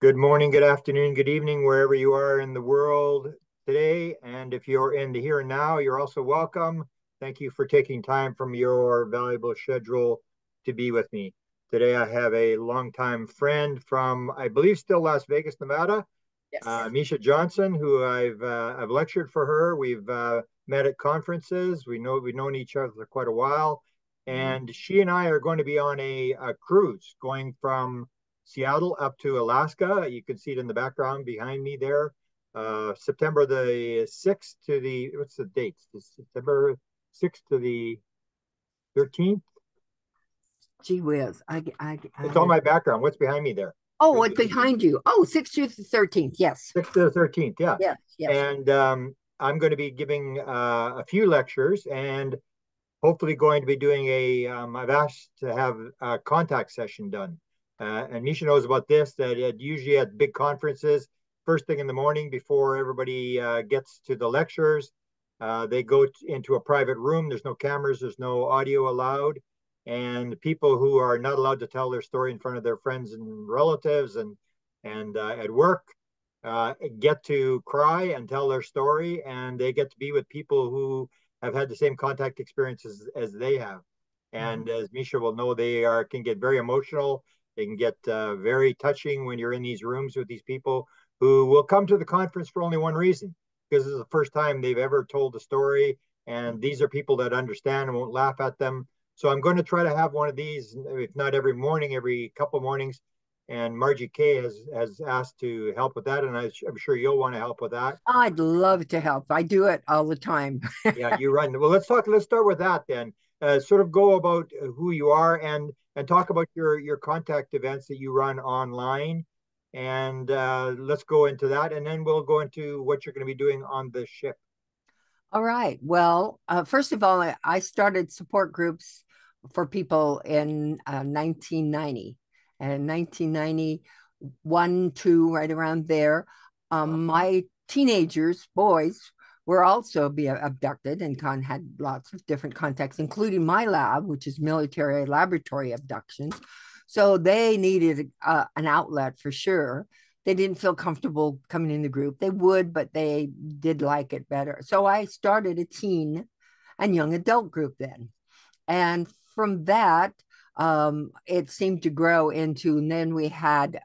Good morning, good afternoon, good evening, wherever you are in the world today. And if you're in the here and now, you're also welcome. Thank you for taking time from your valuable schedule to be with me. Today, I have a longtime friend from, I believe, still Las Vegas, Nevada, Yes. Miesha Johnston, who I've lectured for her. We've met at conferences. We've known each other for quite a while, and she and I are going to be on a cruise going from Seattle up to Alaska. You can see it in the background behind me there. September the 6th to the, what's the dates? September 6th to the 13th. Gee whiz. It's on my background. What's behind me there? Oh, what's behind you? Oh, 6th to the 13th. Yes. 6th to the 13th, yeah. Yes. Yes. And I'm going to be giving a few lectures and hopefully going to be doing I've asked to have a contact session done. And Miesha knows about this, that usually at big conferences, first thing in the morning before everybody gets to the lectures, they go into a private room. There's no cameras, there's no audio allowed. And people who are not allowed to tell their story in front of their friends and relatives and at work get to cry and tell their story, and they get to be with people who have had the same contact experiences as they have. And as Miesha will know, they can get very emotional. They can get very touching when you're in these rooms with these people who will come to the conference for only one reason, because this is the first time they've ever told a story. And these are people that understand and won't laugh at them. So I'm going to try to have one of these, if not every morning, every couple of mornings. And Margie Kay has asked to help with that, and I'm sure you'll want to help with that. I'd love to help. I do it all the time. Yeah, you run. Well, let's talk. Let's start with that then. Sort of go about who you are and talk about your contact events that you run online, and let's go into that, and then we'll go into what you're going to be doing on the ship. All right. Well, first of all, I started support groups for people in 1990. And 1991, two, right around there. My teenagers, boys, were also be abducted and had lots of different contacts, including my lab, which is military laboratory abductions. So they needed an outlet for sure. They didn't feel comfortable coming in the group. They would, but they did like it better. So I started a teen and young adult group then. And from that, it seemed to grow into, and then we had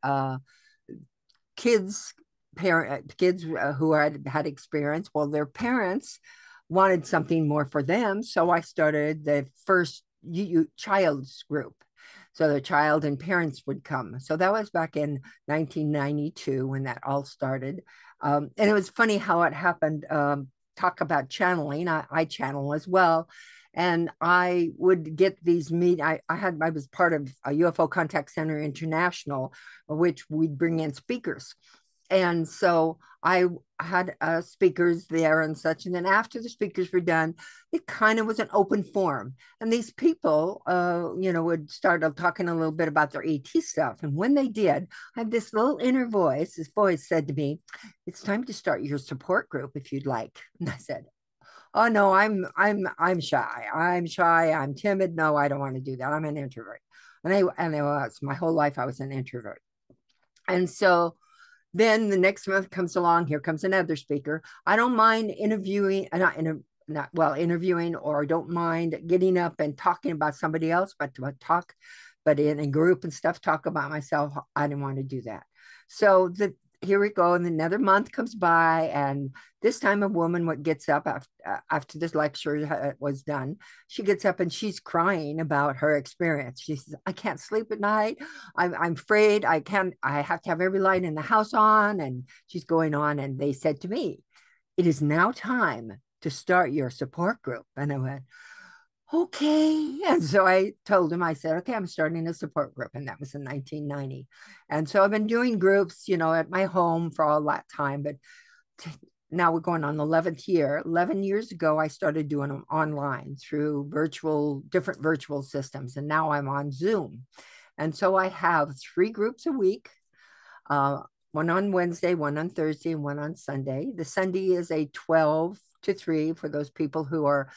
kids, kids who had experience. Well, their parents wanted something more for them. So I started the first child's group. So the child and parents would come. So that was back in 1992 when that all started. And it was funny how it happened. Talk about channeling. I channel as well. And I would get these I was part of a UFO Contact Center International, which we'd bring in speakers. And so I had speakers there and such. And then after the speakers were done, it kind of was an open forum. And these people, would start talking a little bit about their ET stuff. And when they did, I had this little inner voice. This voice said to me, "It's time to start your support group if you'd like." And I said, "Oh no, I'm shy. I'm shy. I'm timid. No, I don't want to do that. I'm an introvert." And I was my whole life. I was an introvert. And so then the next month comes along. Here comes another speaker. I don't mind interviewing, interviewing, or don't mind getting up and talking about somebody else, but to talk, but in a group and stuff, talk about myself. I didn't want to do that. So here we go, and another month comes by, and this time a woman gets up after this lecture was done. She gets up and she's crying about her experience. She says, "I can't sleep at night. I'm afraid. I have to have every light in the house on." And she's going on, and they said to me, "It is now time to start your support group." And I went, "Okay." And so I told him, I said, "Okay, I'm starting a support group." And that was in 1990. And so I've been doing groups, at my home for all that time. But now we're going on the 11th year. 11 years ago, I started doing them online through different virtual systems. And now I'm on Zoom. And so I have 3 groups a week, one on Wednesday, one on Thursday, and one on Sunday. The Sunday is a 12 to 3 for those people who are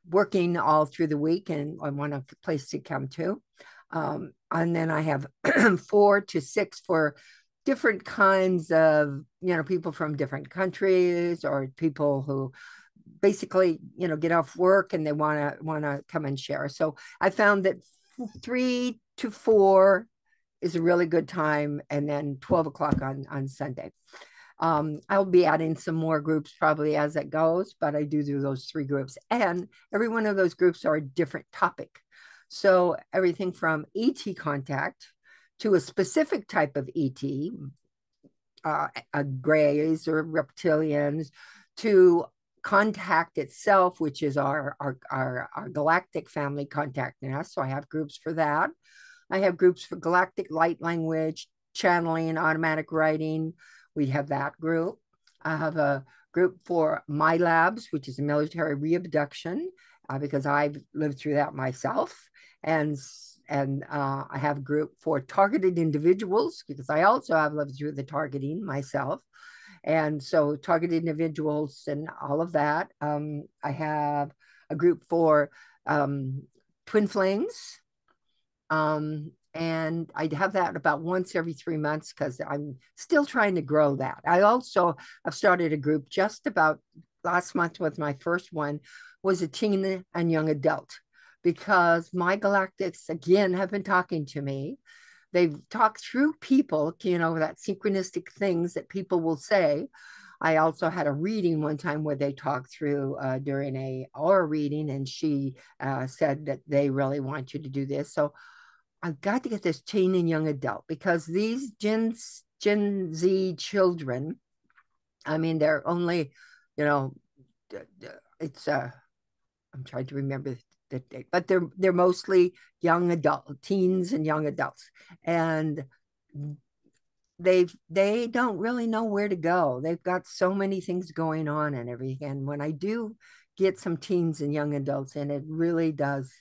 working all through the week and I want a place to come to. And then I have 4 to 6 for different kinds of, people from different countries, or people who basically, get off work and they want to come and share. So I found that 3 to 4 is a really good time, and then 12 o'clock on Sunday. I'll be adding some more groups probably as it goes, but I do those 3 groups, and every one of those groups are a different topic. So everything from ET contact to a specific type of ET, grays or reptilians, to contact itself, which is our galactic family contacting us. So I have groups for that. I have groups for galactic light language, channeling, automatic writing. We have that group. I have a group for my labs, which is a military re-abduction, because I've lived through that myself. And I have a group for targeted individuals, because I also have lived through the targeting myself. And so targeted individuals and all of that. I have a group for twin flames. And I have that about once every 3 months, because I'm still trying to grow that. I've started a group just about last month. With my first one was a teen and young adult, because my galactics again have been talking to me. They've talked through people, that synchronistic things that people will say. I also had a reading one time where they talked through during a aura reading, and she said that they really want you to do this. So I've got to get this teen and young adult, because these Gen Z children, I mean, they're only, it's I'm trying to remember the date, but they're mostly young adult teens and young adults, and they don't really know where to go. They've got so many things going on and everything. And when I do get some teens and young adults in, it really does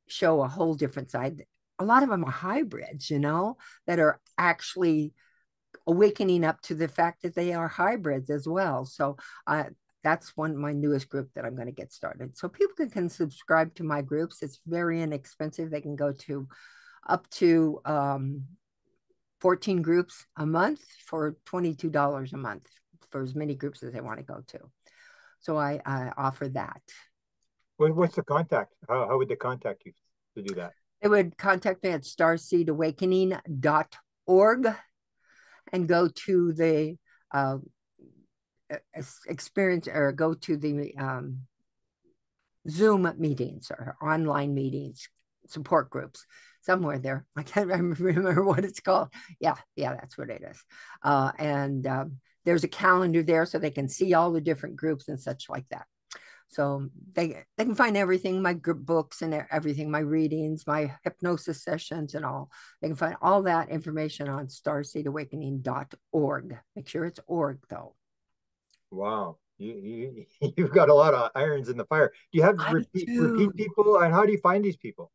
show a whole different side. A lot of them are hybrids, that are actually awakening up to the fact that they are hybrids as well. So that's my newest group that I'm going to get started. So people can subscribe to my groups. It's very inexpensive. They can go to up to 14 groups a month for $22 a month, for as many groups as they want to go to. So I offer that. What's the contact? How would they contact you to do that? They would contact me at starseedawakening.org and go to the experience, or go to the Zoom meetings or online meetings, support groups, somewhere there. I can't remember what it's called. Yeah, that's what it is. And there's a calendar there, so they can see all the different groups and such like that. So they can find everything, my books and everything, my readings, my hypnosis sessions and all. They can find all that information on starseedawakening.org. Make sure it's org, though. Wow. You've got a lot of irons in the fire. Do you have repeat people, and how do you find these people?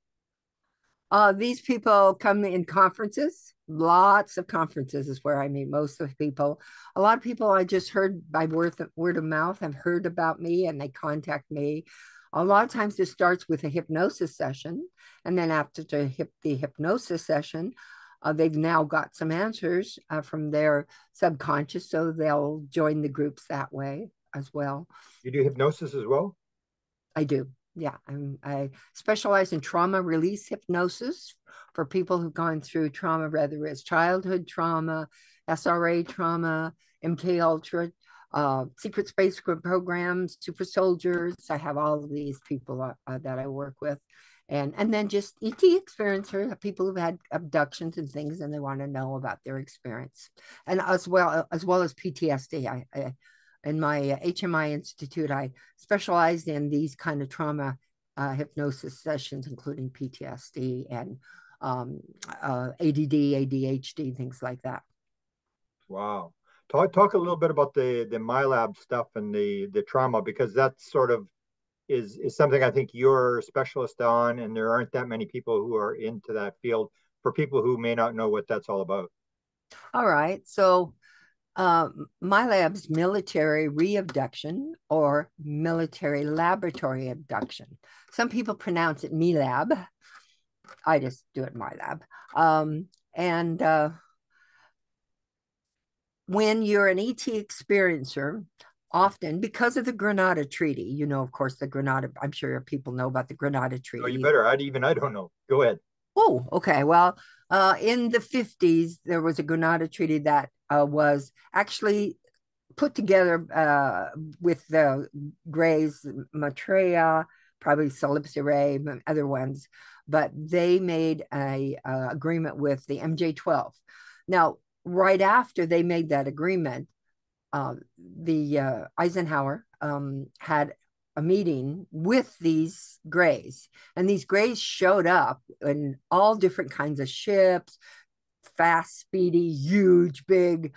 These people come in conferences. Lots of conferences is where I meet most of the people. A lot of people I just heard by word of mouth have heard about me, and they contact me. A lot of times it starts with a hypnosis session, and then after the hypnosis session, they've now got some answers from their subconscious, so they'll join the groups that way as well. You do hypnosis as well? I do. Yeah, I specialize in trauma release hypnosis for people who've gone through trauma, whether it's childhood trauma, SRA trauma, MK Ultra, secret space programs, super soldiers. I have all of these people that I work with. And then just ET experiencer, people who've had abductions and things, and they want to know about their experience. And as well as PTSD. In my HMI Institute, I specialized in these kind of trauma hypnosis sessions, including PTSD and ADD, ADHD, things like that. Wow. Talk a little bit about the MyLab stuff and the trauma, because that sort of is something I think you're a specialist on, and there aren't that many people who are into that field, for people who may not know what that's all about. All right. So MyLab's military re-abduction, or military laboratory abduction. Some people pronounce it MeLab. I just do it MyLab. And when you're an ET experiencer, often because of the Granada Treaty, you know, of course, the Granada, I'm sure people know about the Granada Oh, you Treaty. better. I don't know. Go ahead. Oh, okay. Well, in the 50s, there was a Granada Treaty that was actually put together with the Greys, Maitreya, probably Solipsire, other ones, but they made a agreement with the MJ-12. Now, right after they made that agreement, the Eisenhower had a meeting with these Greys, and these Greys showed up in all different kinds of ships, fast, speedy, huge, big.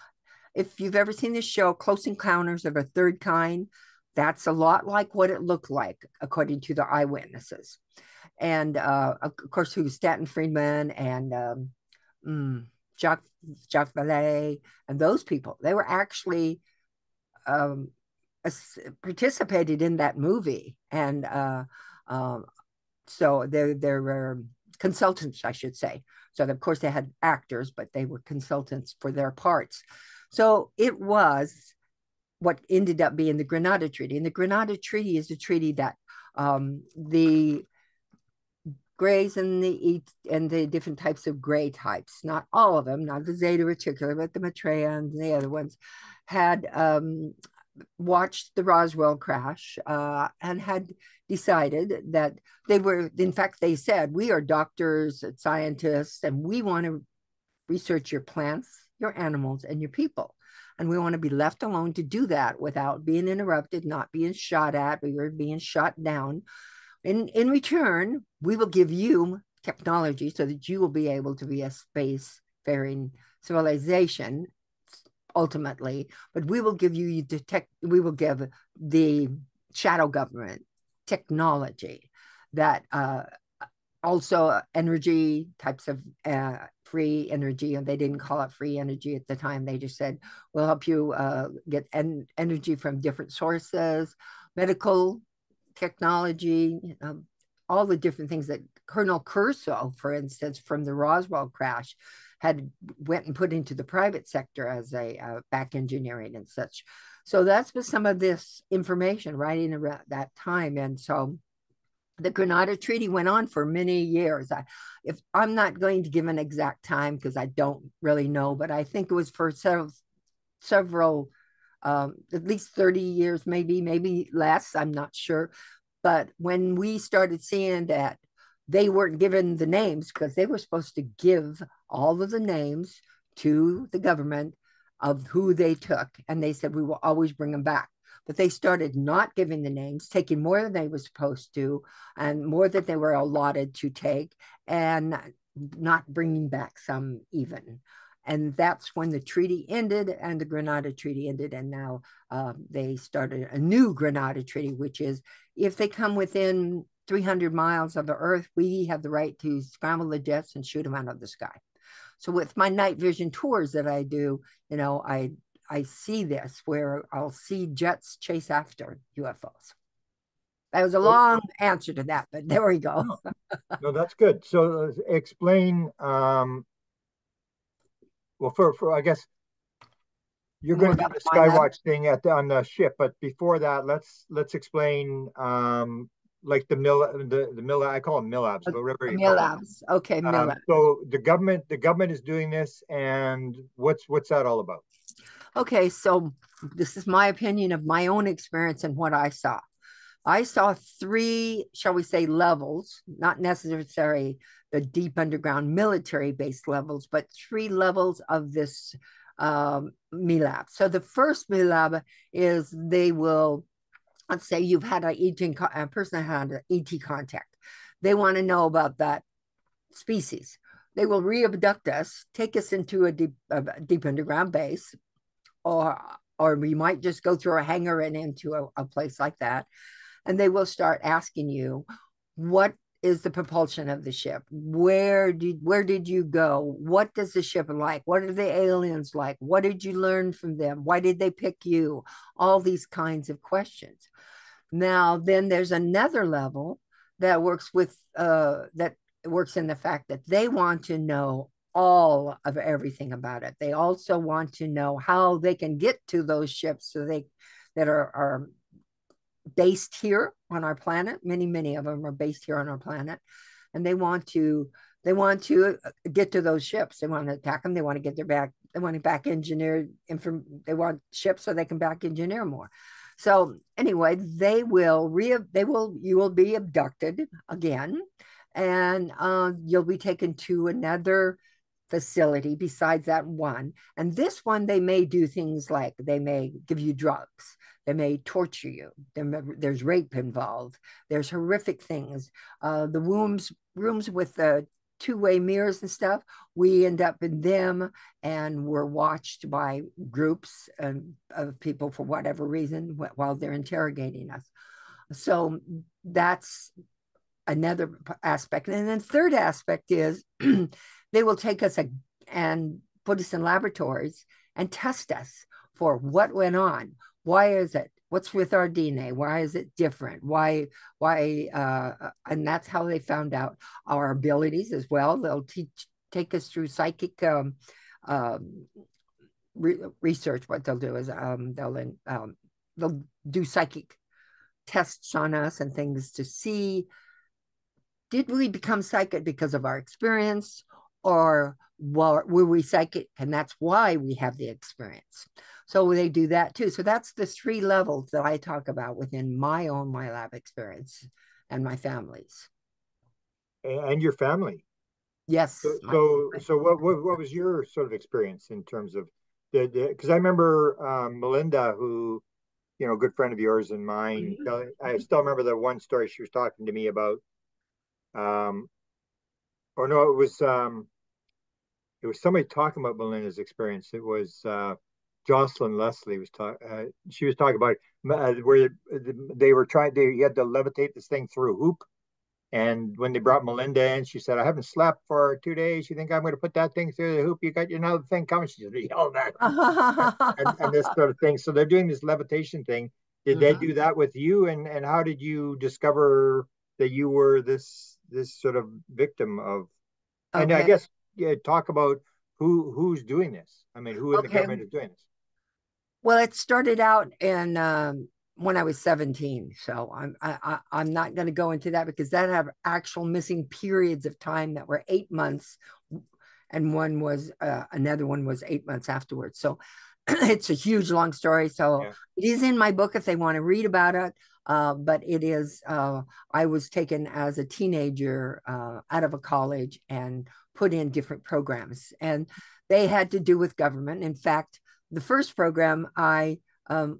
If you've ever seen the show Close Encounters of a Third Kind, that's a lot like what it looked like, according to the eyewitnesses. And of course, who Stanton Friedman and Jacques, Jacques Vallée and those people, they were actually um, participated in that movie. And so there were consultants, I should say. So of course they had actors, but they were consultants for their parts. So it was what ended up being the Granada Treaty. And the Granada Treaty is a treaty that the Greys and the different types of Grey types, not all of them, not the Zeta Reticular, but the Maitreya and the other ones, had watched the Roswell crash and had decided that they were, in fact, they said, we are doctors, scientists, and we want to research your plants, your animals, and your people. And we want to be left alone to do that without being interrupted, not being shot at, or being shot down. In return, we will give you technology so that you will be able to be a space-faring civilization ultimately, but we will give you we will give the shadow government technology that also energy types of free energy, and they didn't call it free energy at the time. They just said, we'll help you get energy from different sources, medical technology, all the different things that Colonel Curso, for instance, from the Roswell crash, had went and put into the private sector as a back engineering and such. So that's what some of this information right in around that time. And so the Granada Treaty went on for many years. If I'm not going to give an exact time because I don't really know, but I think it was for several at least 30 years, maybe less, I'm not sure. But when we started seeing that they weren't given the names, because they were supposed to give all of the names to the government of who they took, and they said, we will always bring them back. But they started not giving the names, taking more than they were supposed to, and more than they were allotted to take, and not bringing back some even. And that's when the treaty ended, and the Granada Treaty ended. And now they started a new Granada Treaty, which is if they come within 300 miles of the Earth, we have the right to scramble the jets and shoot them out of the sky. So with my night vision tours that I do, you know, I see this where I'll see jets chase after UFOs. That was a long answer to that, but there we go. No, no, that's good. So explain. Well, for I guess you're More going to do about the my lab. Skywatch thing on the ship, but before that, let's explain like the mill. I call them millabs, but whatever you call them. Millabs. Okay, millabs. So the government is doing this, and what's that all about? Okay, so this is my opinion of my own experience and what I saw. I saw three, shall we say, levels, not necessarily the deep underground military based levels, but three levels of this MILAB. So the first MILAB is they will, let's say you've had a person had an ET contact. They want to know about that species. They will re-abduct us, take us into a deep underground base, or we might just go through a hangar and into a place like that. And they will start asking you, what is the propulsion of the ship? Where did you go? What does the ship like? What are the aliens like? What did you learn from them? Why did they pick you? All these kinds of questions. Now, then there's another level that works with that works in the fact that they want to know all of everything about it. They also want to know how they can get to those ships that are based here on our planet. Many of them are based here on our planet, and they want to get to those ships. They want to attack them. They want to get their back. They want to back engineer. They want ships so they can back engineer more. So anyway, you will be abducted again, and you'll be taken to another facility besides that one. And this one, they may do things like they may give you drugs. They may torture you. There's rape involved. There's horrific things. The rooms with the two-way mirrors and stuff, we end up in them, and we're watched by groups of people for whatever reason while they're interrogating us. So that's another aspect. And then third aspect is they will take us and put us in laboratories and test us for what went on. Why is it? What's with our DNA? Why is it different? Why? And that's how they found out our abilities as well. They'll take us through psychic research. What they'll do is they'll do psychic tests on us and things to see, did we become psychic because of our experience, or were we psychic and that's why we have the experience? So they do that too. So that's the 3 levels that I talk about within my lab experience and my family's. And your family. Yes. So what was your sort of experience in terms of because I remember Melinda, who, you know, a good friend of yours and mine. I still remember the one story she was talking to me about. Or no, it was somebody talking about Melinda's experience. It was Jocelyn Leslie was talking. She was talking about where they were trying. You had to levitate this thing through a hoop. And when they brought Melinda in, she said, "I haven't slept for 2 days. You think I'm going to put that thing through the hoop? You got another thing coming." She just yelled at and this sort of thing. So they're doing this levitation thing. Did they do that with you? And how did you discover that you were this sort of victim of? And I guess talk about who's doing this. I mean, who in the government is doing this? Well, it started out in when I was 17. So I'm not going to go into that because that have actual missing periods of time that were 8 months, and one was another one was 8 months afterwards. So it's a huge long story. So it is in my book if they want to read about it. But it is, I was taken as a teenager out of a college and put in different programs, and they had to do with government. In fact, the first program I'll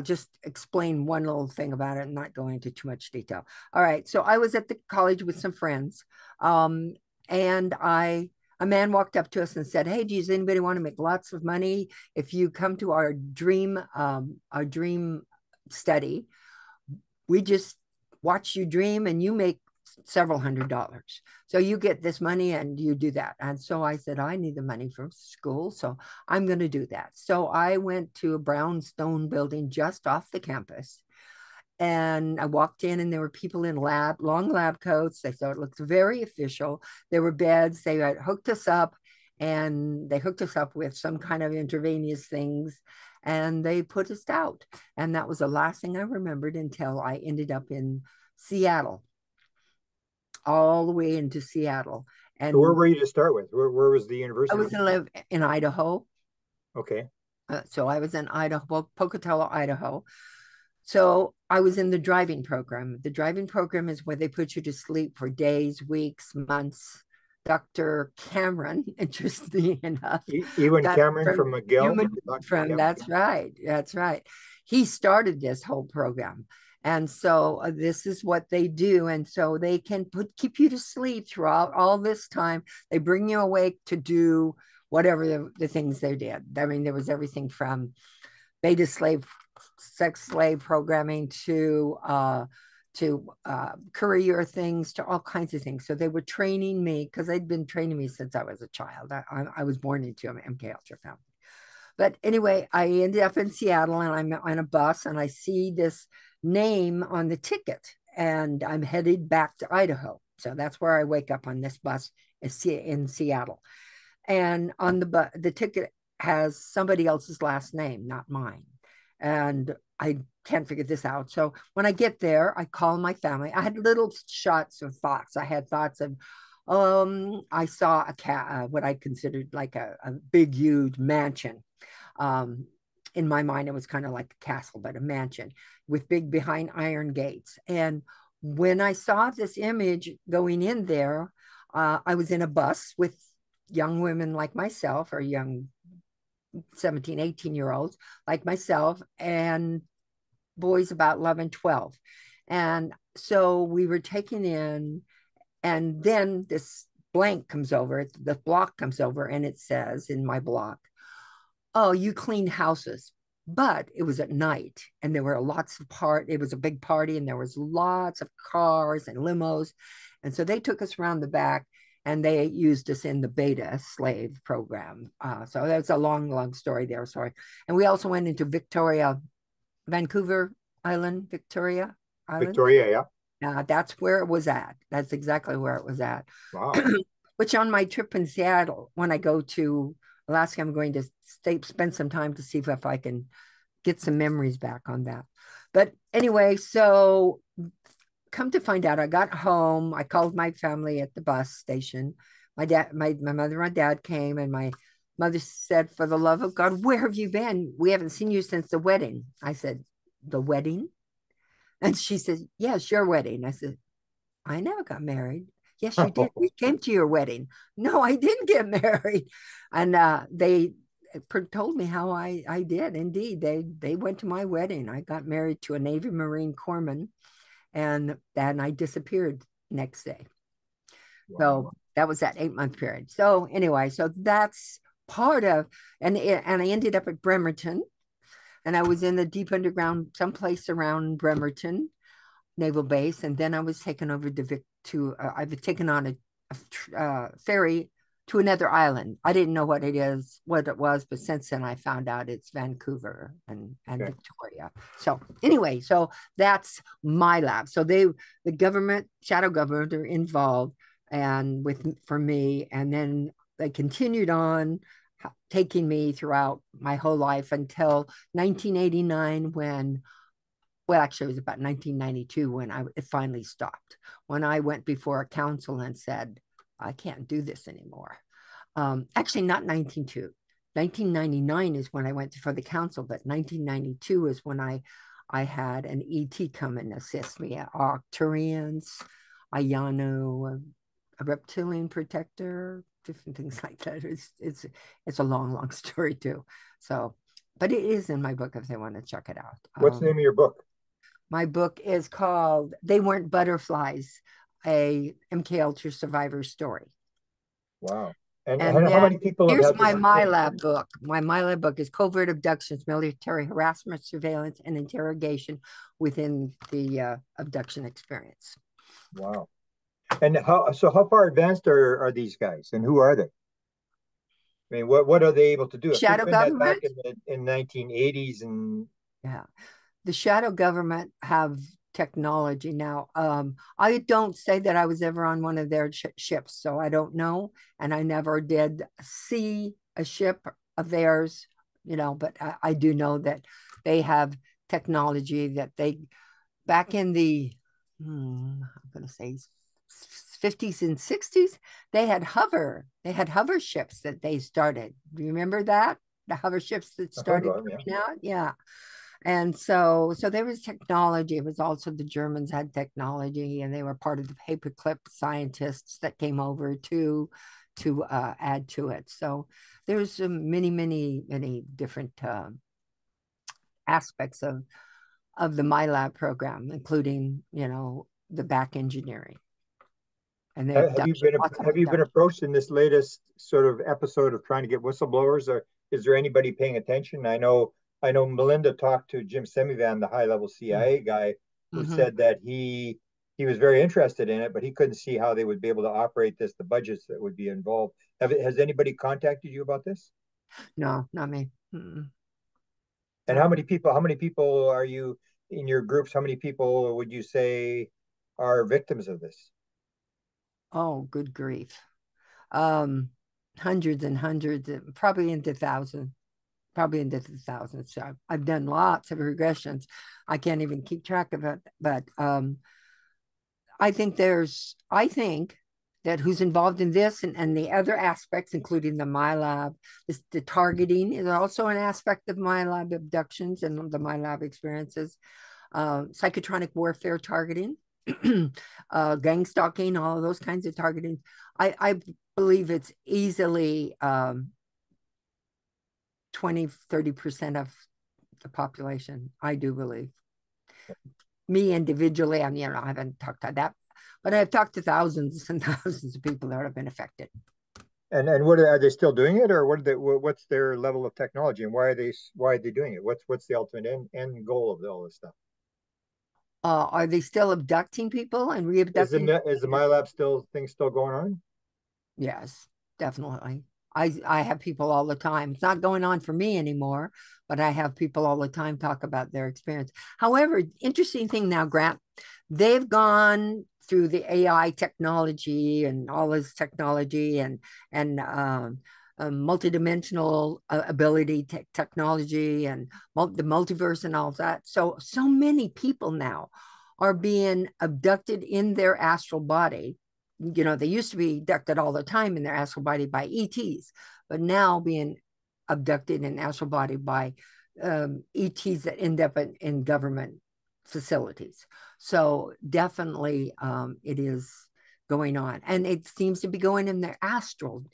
just explain one little thing about it and not go into too much detail. All right. So I was at the college with some friends, and a man walked up to us and said, "Hey, does anybody want to make lots of money if you come to our dream study? We just watch you dream and you make several $100s. So you get this money and you do that." And so I said, "I need the money from school, so I'm going to do that." So I went to a brownstone building just off the campus. And I walked in and there were people in long lab coats. They thought it looked very official. There were beds. They had hooked us up, and they hooked us up with some kind of intravenous things, and they put us out. And that was the last thing I remembered until I ended up in Seattle, all the way into Seattle. And so where were you to start with? Where was the university? I was in Idaho. Okay. So I was in Idaho, Pocatello, Idaho. So I was in the driving program. The driving program is where they put you to sleep for days, weeks, months. Dr. Cameron, interesting enough. Ewan Cameron from McGill. That's right. That's right. He started this whole program. And so this is what they do. And so they can keep you to sleep throughout all this time. They bring you awake to do whatever the things they did. I mean, there was everything from beta slave, sex slave programming to career things, to all kinds of things. So they were training me because they'd been training me since I was a child. I was born into an MK Ultra family. But anyway, I ended up in Seattle, and I'm on a bus, and I see this name on the ticket, and I'm headed back to Idaho. So that's where I wake up on this bus in Seattle. And on the ticket has somebody else's last name, not mine. And I can't figure this out. So when I get there, I call my family. I had little shots of thoughts. I had thoughts of, I saw a cat, what I considered like a big, huge mansion. Um, in my mind, it was kind of like a castle, but a mansion with big behind iron gates. And when I saw this image going in there, I was in a bus with young women like myself, or young 17, 18-year-olds like myself, and boys about 11, 12. And so we were taken in, and then this blank comes over, the block comes over, and it says in my block, oh, you clean houses. But it was at night, and there were lots of it was a big party, and there was lots of cars and limos. And so they took us around the back, and they used us in the beta slave program. So that's a long, long story there. Sorry. And we also went into Vancouver Island, Victoria Island. Victoria, yeah. That's where it was at. That's exactly where it was at. Wow. Which on my trip in Seattle, when I go to Alaska, I'm going to spend some time to see if I can get some memories back on that. But anyway, so come to find out, I got home. I called my family at the bus station. My mother and my dad came, and my mother said, for the love of God, where have you been? We haven't seen you since the wedding. I said, the wedding? And she said, yes, your wedding. I said, I never got married. Yes, you did. We came to your wedding. No, I didn't get married. And they told me how I did. Indeed, they went to my wedding. I got married to a Navy Marine corpsman, and then I disappeared next day. Wow. So that was that 8-month period. So anyway, so that's part of, and I ended up at Bremerton, and I was in the deep underground, someplace around Bremerton Naval Base, and then I was taken over to I was taken on a ferry to another island. I didn't know what it was, but since then I found out it's Vancouver and okay. Victoria. So anyway, so that's my lab. So the government, shadow government, are involved and for me, and then they continued on taking me throughout my whole life until 1989 when. Well, actually, it was about 1992 when it finally stopped. When I went before a council and said, I can't do this anymore. Actually, not 1992. 1999 is when I went for the council, but 1992 is when I had an ET come and assist me. Arcturians, Ayano, a reptilian protector, different things like that. It's a long, long story too. So, but it is in my book if they want to check it out. What's the name of your book? My book is called They Weren't Butterflies, a MK Ultra survivor story. Wow. And how many people have here's had my MyLab book. My MyLab book is Covert Abductions, Military Harassment, Surveillance, and Interrogation within the abduction experience. Wow. And how far advanced are these guys, and who are they? I mean, what are they able to do? Shadow government? Back in 1980s and... Yeah. The shadow government have technology now. I don't say that I was ever on one of their ships, so I don't know. And I never did see a ship of theirs, but I do know that they have technology that back in the, I'm going to say 50s and 60s, they had hover ships that they started. Do you remember that? The hover ships that started coming out? Yeah. And so there was technology. It was also the Germans had technology, and they were part of the paperclip scientists that came over to add to it. So there's many, many, many different aspects of the MyLab program, including the back engineering. And have you been approached in this latest sort of episode of trying to get whistleblowers, or is there anybody paying attention? I know Melinda talked to Jim Semivan, the high-level CIA guy, who said that he was very interested in it, but he couldn't see how they would be able to operate this, the budgets that would be involved. Has anybody contacted you about this? No, not me. Mm-mm. And how many people are you in your groups? How many people would you say are victims of this? Oh, good grief. hundreds and hundreds, probably into thousands. Probably into the thousands. So I've done lots of regressions. I can't even keep track of it, but I think that who's involved in this and the other aspects, including the MyLab, the targeting is also an aspect of MyLab abductions and the MyLab experiences, psychotronic warfare targeting, gang stalking, all of those kinds of targeting. I believe it's easily 20, 30% of the population. I do believe. Me individually, I haven't talked to that, but I've talked to thousands and thousands of people that have been affected. And what are they still doing it, or what's their level of technology, and why are they doing it? What's the ultimate end goal of all this stuff? Are they still abducting people and re-abducting? Is the MyLab still going on? Yes, definitely. I have people all the time. It's not going on for me anymore, but I have people all the time talk about their experience. However, interesting thing now, Grant, they've gone through the AI technology and all this technology and multidimensional ability technology and the multiverse and all that. So many people now are being abducted in their astral body. They used to be abducted all the time in their astral body by ETs, but now being abducted in astral body by ETs that end up in government facilities. So definitely it is going on. And it seems to be going in their astral.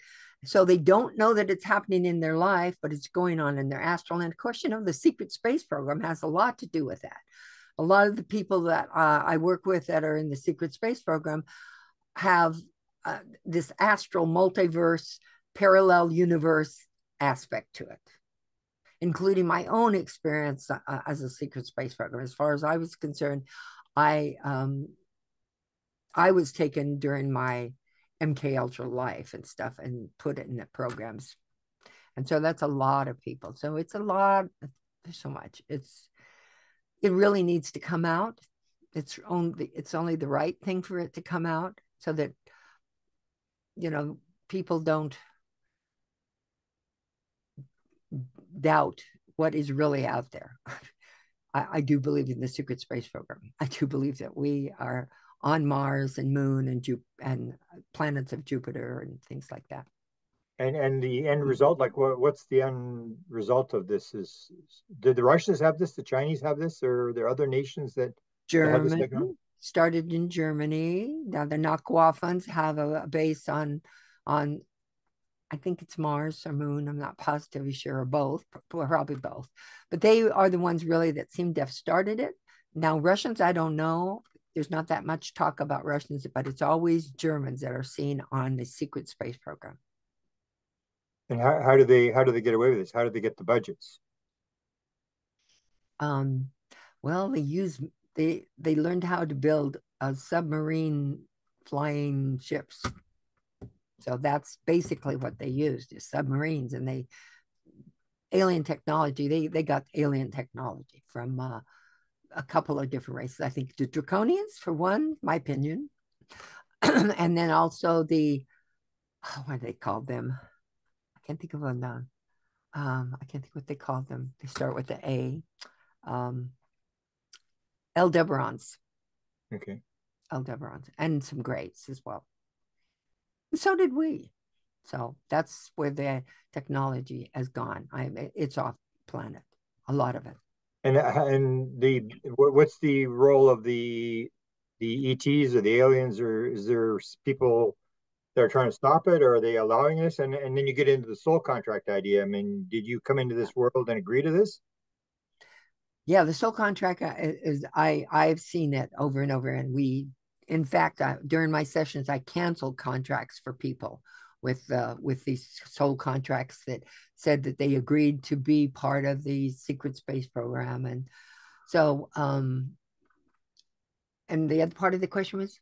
So they don't know that it's happening in their life, but it's going on in their astral. And of course, the secret space program has a lot to do with that. A lot of the people that I work with that are in the secret space program have this astral multiverse, parallel universe aspect to it, including my own experience as a secret space program. As far as I was concerned, I was taken during my MK Ultra life and stuff and put it in the programs. And so that's a lot of people. So it's a lot, there's so much. It really needs to come out. It's only the right thing for it to come out so that, people don't doubt what is really out there. I do believe in the secret space program. I do believe that we are on Mars and Moon and planets of Jupiter and things like that. And the end result, like what's the end result of this? Did the Russians have this? The Chinese have this? Or are there other nations that have this technology? Started in Germany. Now the Nakwafans have a base on I think it's Mars or Moon. I'm not positively sure, or both, probably both. But they are the ones really that seem to have started it. Now Russians, I don't know. There's not that much talk about Russians, but it's always Germans that are seen on the secret space program. And how do they get away with this? How do they get the budgets? Well, they learned how to build submarine flying ships. So that's basically what they used is submarines, and alien technology. They got alien technology from a couple of different races. I think the Draconians, for one, my opinion, and then also what do they call them? I can't think of them now. I can't think what they called them. They start with the A. Aldebarans. Okay. Aldebarans, and some greats as well. And so did we. So that's where the technology has gone. It's off planet, a lot of it. And what's the role of the ETs or the aliens, or is there people that are trying to stop it, or are they allowing this? And then you get into the soul contract idea. I mean, did you come into this world and agree to this? Yeah, the soul contract is I've seen it over and over, and in fact, during my sessions, I canceled contracts for people with these soul contracts that said that they agreed to be part of the secret space program, and so and the other part of the question was,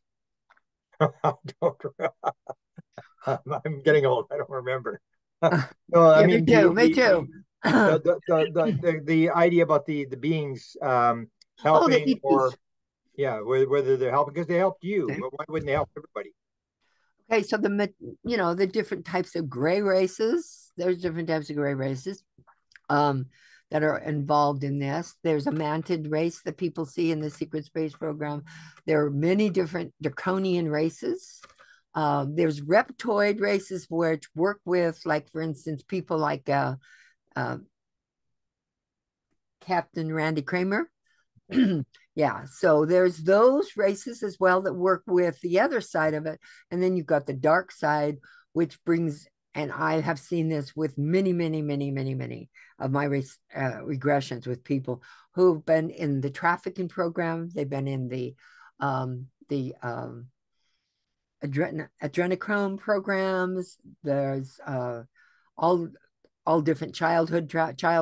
I'm getting old. I don't remember. No, I yeah, mean me too. the idea about the beings Oh, the helping, ETs. or yeah, whether they're helping because they helped you. Why wouldn't they help everybody? Okay, so the different types of gray races. There's different types of gray races um, that are involved in this. There's a mantid race that people see in the secret space program. There are many different draconian races. There's reptoid races which work with, like, for instance, people like uh, Captain Randy Kramer. Yeah, so there's those races as well that work with the other side of it. And then you've got the dark side, which brings, and I have seen this with many, many, many, many, many of my regressions with people who've been in the trafficking program. They've been in the adrenochrome programs. There's all all different child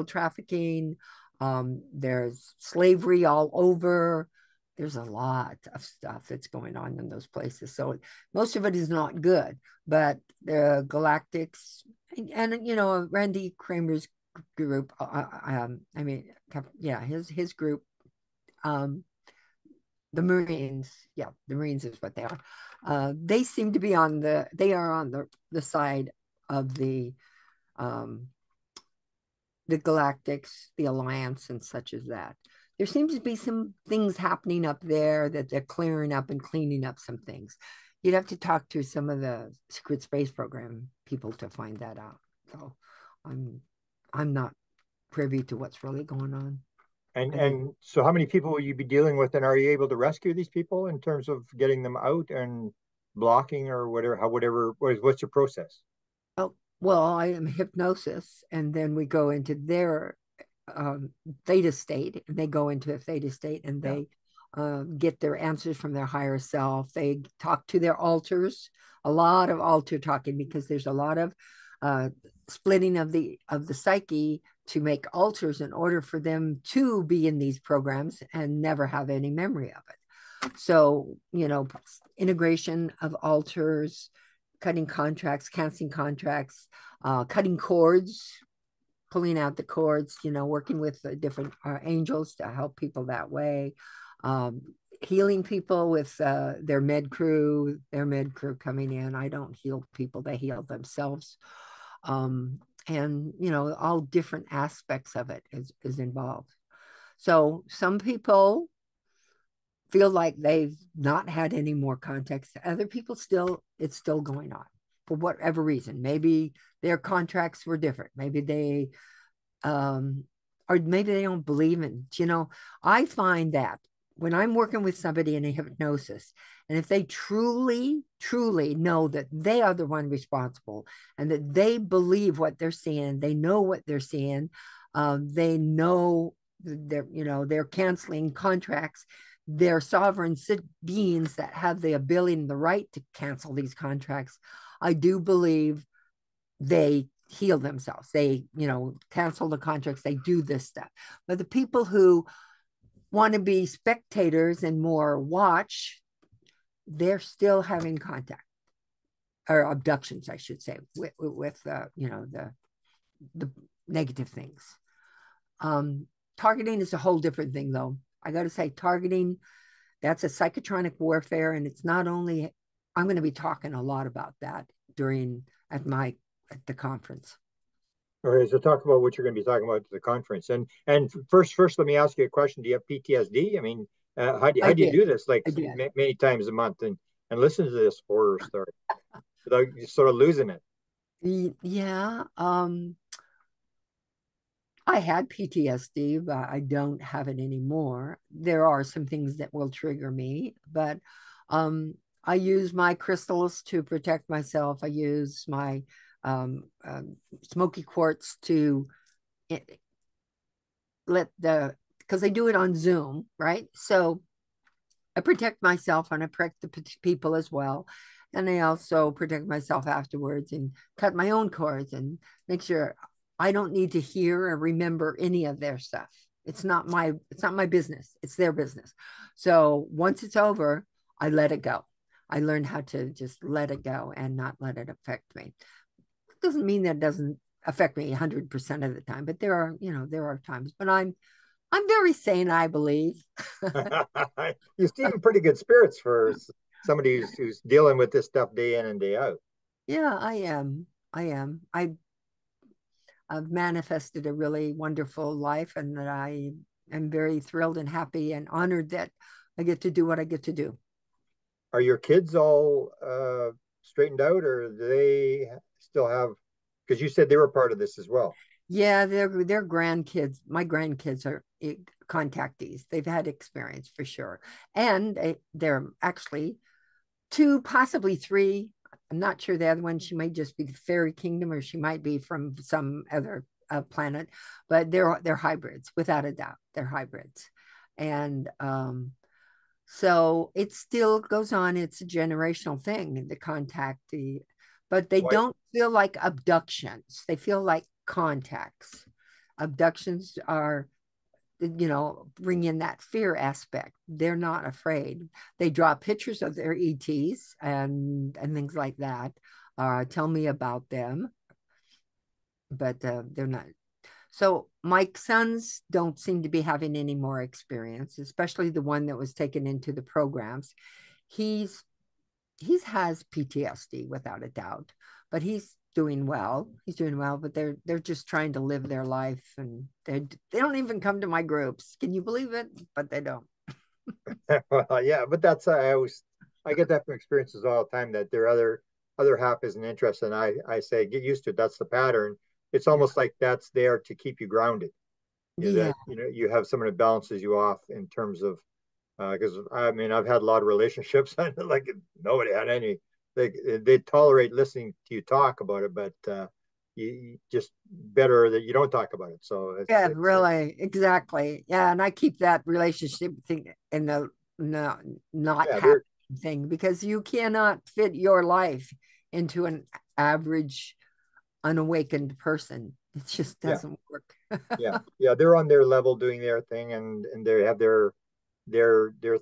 trafficking. There's slavery all over. There's a lot of stuff that's going on in those places. So most of it is not good, but the Galactics and Randy Kramer's group. I mean, yeah, his group. Um, the Marines, yeah, the Marines is what they are. They seem to be they are on the side of um, the Galactics, the Alliance, and such as that. There seems to be some things happening up there that they're clearing up and cleaning up some things. You'd have to talk to some of the secret space program people to find that out. So I'm not privy to what's really going on. And I think, and so how many people will you be dealing with, and are you able to rescue these people in terms of getting them out and blocking or whatever, what's your process? oh, well, I am hypnosis, and then we go into their um, theta state, and they go into a theta state, and Yeah. they get their answers from their higher self. They talk to their alters, a lot of alter talking, because there's a lot of uh, splitting of the psyche to make alters in order for them to be in these programs and never have any memory of it. So, integration of alters, cutting contracts, canceling contracts, cutting cords, pulling out the cords, working with the different angels to help people that way, um, healing people with their med crew coming in. I don't heal people, they heal themselves. And, all different aspects of it is involved. So some people feel like they've not had any more contacts. Other people it's still going on for whatever reason. Maybe their contracts were different. Maybe um, or maybe they don't believe in, I find that when I'm working with somebody in a hypnosis, and if they truly, truly know that they are the one responsible and that they believe what they're seeing, they know what they're seeing, they know they're canceling contracts, they're sovereign beings that have the ability and the right to cancel these contracts. I do believe they heal themselves. They, cancel the contracts. They do this stuff. But the people who want to be spectators and more watch, they're still having contact or abductions, I should say, with the negative things. Targeting is a whole different thing, though. I got to say, targeting, that's a psychotronic warfare, and it's not only. I'm going to be talking a lot about that at the conference. Okay, so talk about what you're going to be talking about at the conference. And first, let me ask you a question. Do you have PTSD? I mean, how I do you did. do this like I did. many times a month and listen to this horror story without just sort of losing it? Yeah. I had PTSD, but I don't have it anymore. There are some things that will trigger me, but I use my crystals to protect myself. I use my smoky quartz to because they do it on Zoom, right? So I protect myself and I protect the people as well. And I also protect myself afterwards and cut my own cords and make sure I don't need to hear or remember any of their stuff. It's not my business. It's their business. So once it's over, I let it go. I learned how to just let it go and not let it affect me. It doesn't mean that it doesn't affect me 100% of the time, but there are times. But I'm very sane, I believe. You seem in pretty good spirits for. somebody who's dealing with this stuff day in and day out. Yeah, I am. I've manifested a really wonderful life, and that I am very thrilled and happy and honored that I get to do what I get to do. Are your kids all straightened out, or do they still have? Because you said they were part of this as well. Yeah, they're grandkids. My grandkids are contactees. They've had experience for sure, and they're actually two, possibly three. I'm not sure the other one. She may just be the fairy kingdom, or she might be from some other planet. But they're hybrids, without a doubt. They're hybrids, and so it still goes on. It's a generational thing. The contactee, but they Why? don't feel like abductions. They feel like contacts. Abductions are, bring in that fear aspect. They're not afraid. They draw pictures of their ETs and things like that. Tell me about them, but they're not. So my sons don't seem to be having any more experience, especially the one that was taken into the programs. He's has PTSD without a doubt, but he's doing well. He's doing well, but they're just trying to live their life, and they don't even come to my groups. Can you believe it? But they don't. Well, yeah, but that's I get that from experiences all the time that their other half isn't interested, and I say get used to it. That's the pattern. It's Yeah. almost like that's there to keep you grounded. Yeah. That you have someone that balances you off in terms of because I mean I've had a lot of relationships and like nobody had any they tolerate listening to you talk about it, but you just better that you don't talk about it. So Yeah, it's really, exactly. Yeah, and I keep that relationship thing in the no, not yeah happy they're thing, because you cannot fit your life into an average unawakened person. It just yeah doesn't work. yeah they're on their level doing their thing and they have their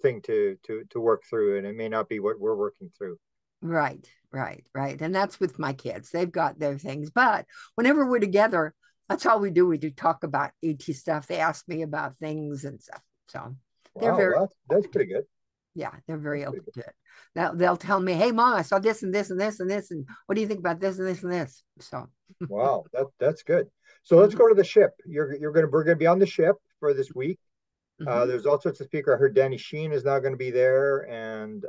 thing to work through, and it may not be what we're working through. Right, right, right. And that's with my kids. They've got their things. But whenever we're together, that's all we do. We do talk about ET stuff. They ask me about things and stuff. So they're Wow, very well, that's open to pretty it. good. Yeah, they're That's very pretty open good. to it. Now they'll tell me, "Hey, mom, I saw this and this and this and this, and what do you think about this and this and this?" So, Wow, that's good. So let's mhm, go to the ship. We're gonna be on the ship for this week. mhm. There's all sorts of speaker. I heard Danny Sheen is now going to be there, and